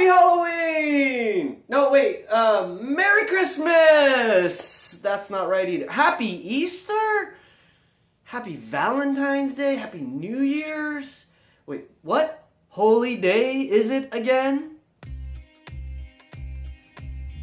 Happy Halloween! No, wait, Merry Christmas! That's not right either. Happy Easter? Happy Valentine's Day? Happy New Year's? Wait, what holy day is it again?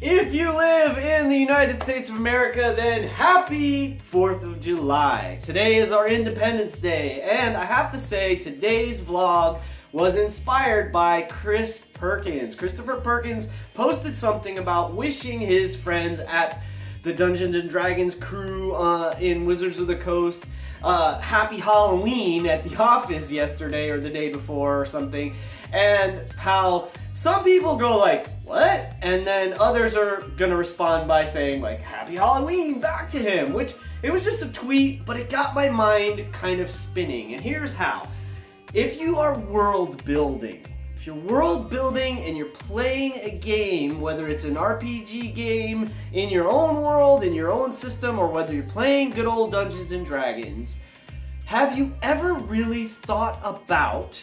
If you live in the United States of America, then happy 4th of July. Today is our Independence Day, and I have to say today's vlog was inspired by Chris Perkins. Christopher Perkins posted something about wishing his friends at the Dungeons and Dragons crew in Wizards of the Coast happy Halloween at the office yesterday or the day before or something, and how some people go like, what? And then others are gonna respond by saying like, happy Halloween back to him, which it was just a tweet, but it got my mind kind of spinning. And here's how. If you are world building, and you're playing a game, whether it's an RPG game in your own world, in your own system, or whether you're playing good old Dungeons and Dragons, have you ever really thought about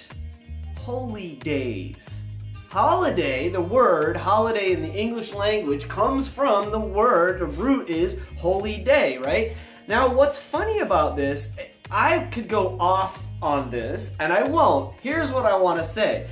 holy days? Holiday, the word holiday in the English language comes from the root is holy day, right? Now, what's funny about this, I could go off on this, and I won't. Here's what I want to say.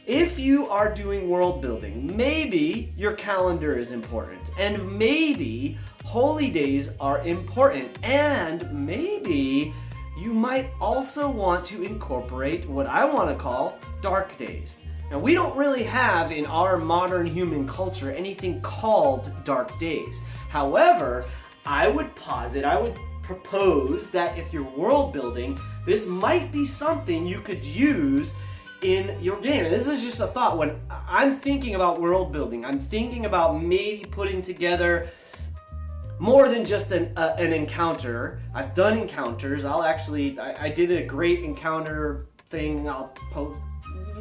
If you are doing world building, maybe your calendar is important, and maybe holy days are important, and maybe you might also want to incorporate what I want to call dark days. Now, we don't really have in our modern human culture anything called dark days. However, I would propose that if you're world building, this might be something you could use in your game. And this is just a thought. When I'm thinking about world building, I'm thinking about maybe putting together more than just an encounter. I've done encounters. I did a great encounter thing. I'll post.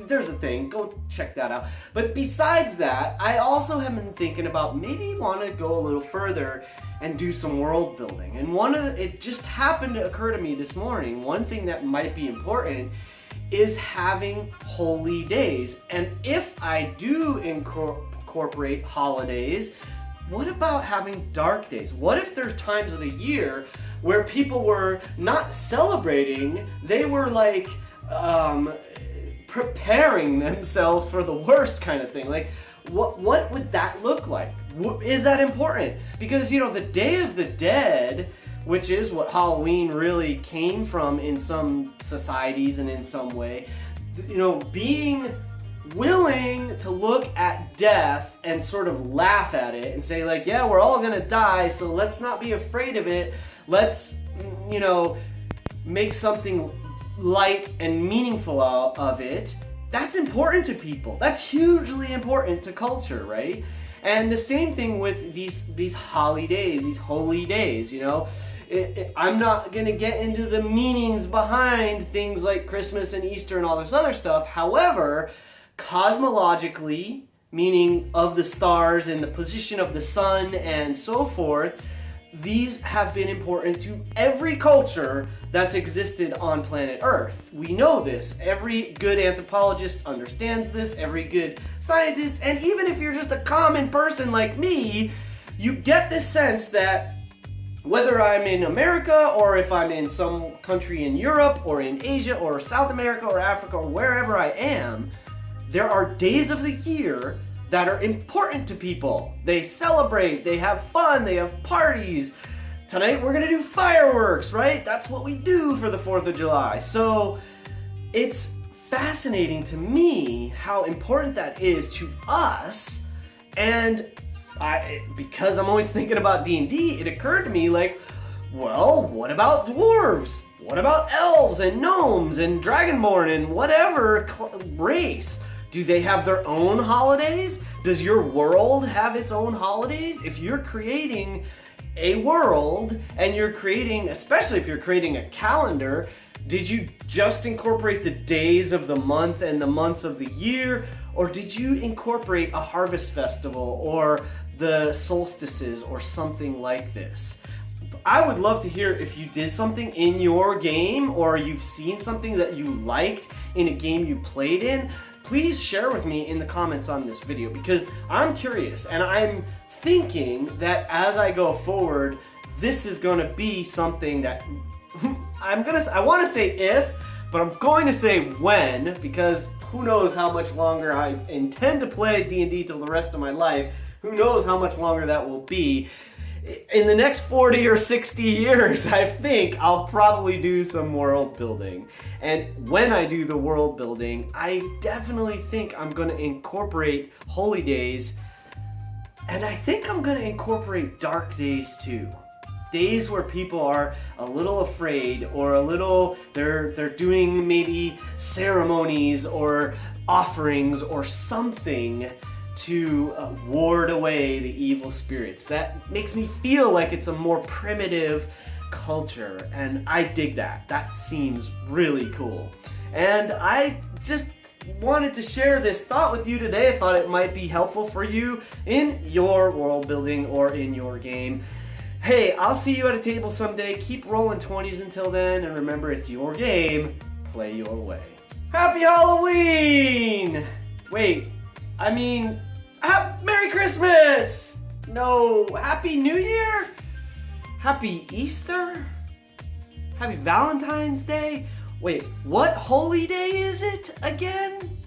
There's a thing, go check that out. But besides that, I also have been thinking about maybe want to go a little further and do some world building. And it just happened to occur to me this morning, one thing that might be important is having holy days. And if I do incorporate holidays, what about having dark days? What if there's times of the year where people were not celebrating, they were like, preparing themselves for the worst kind of thing? Like, what would that look like? Is that important? Because, you know, the Day of the Dead, which is what Halloween really came from in some societies and in some way, you know, being willing to look at death and sort of laugh at it and say like, yeah, we're all gonna die, so let's not be afraid of it. Let's, you know, make something light and meaningful of it. That's important to people. That's hugely important to culture, right? And the same thing with these holidays, these holy days, you know. I'm not gonna get into the meanings behind things like Christmas and Easter and all this other stuff. However, cosmologically, meaning of the stars and the position of the sun and so forth, these have been important to every culture that's existed on planet Earth. We know this. Every good anthropologist understands this, every good scientist, and even if you're just a common person like me, you get this sense that whether I'm in America or if I'm in some country in Europe or in Asia or South America or Africa or wherever I am, there are days of the year that are important to people. They celebrate, they have fun, they have parties. Tonight we're gonna do fireworks, right? That's what we do for the 4th of July. So it's fascinating to me how important that is to us. And because I'm always thinking about D&D, it occurred to me like, well, what about dwarves? What about elves and gnomes and dragonborn and whatever race? Do they have their own holidays? Does your world have its own holidays? If you're creating a world and you're creating, especially if you're creating a calendar, did you just incorporate the days of the month and the months of the year? Or did you incorporate a harvest festival or the solstices or something like this? I would love to hear if you did something in your game or you've seen something that you liked in a game you played in. please share with me in the comments on this video, because I'm curious and I'm thinking that as I go forward, this is going to be something that I want to say if, but I'm going to say when, because who knows how much longer I intend to play D&D till the rest of my life. Who knows how much longer that will be. In the next 40 or 60 years, I think I'll probably do some world building. And when I do the world building, I definitely think I'm going to incorporate holy days, and I think I'm going to incorporate dark days too. Days where people are a little afraid, or a little, they're doing maybe ceremonies or offerings or something to ward away the evil spirits. That makes me feel like it's a more primitive culture, and I dig that. That seems really cool. And I just wanted to share this thought with you today. I thought it might be helpful for you in your world building or in your game. Hey, I'll see you at a table someday. Keep rolling 20s until then, and remember, it's your game. Play your way. Happy Halloween! Wait, I mean, Merry Christmas! No, Happy New Year? Happy Easter? Happy Valentine's Day? Wait, what holy day is it again?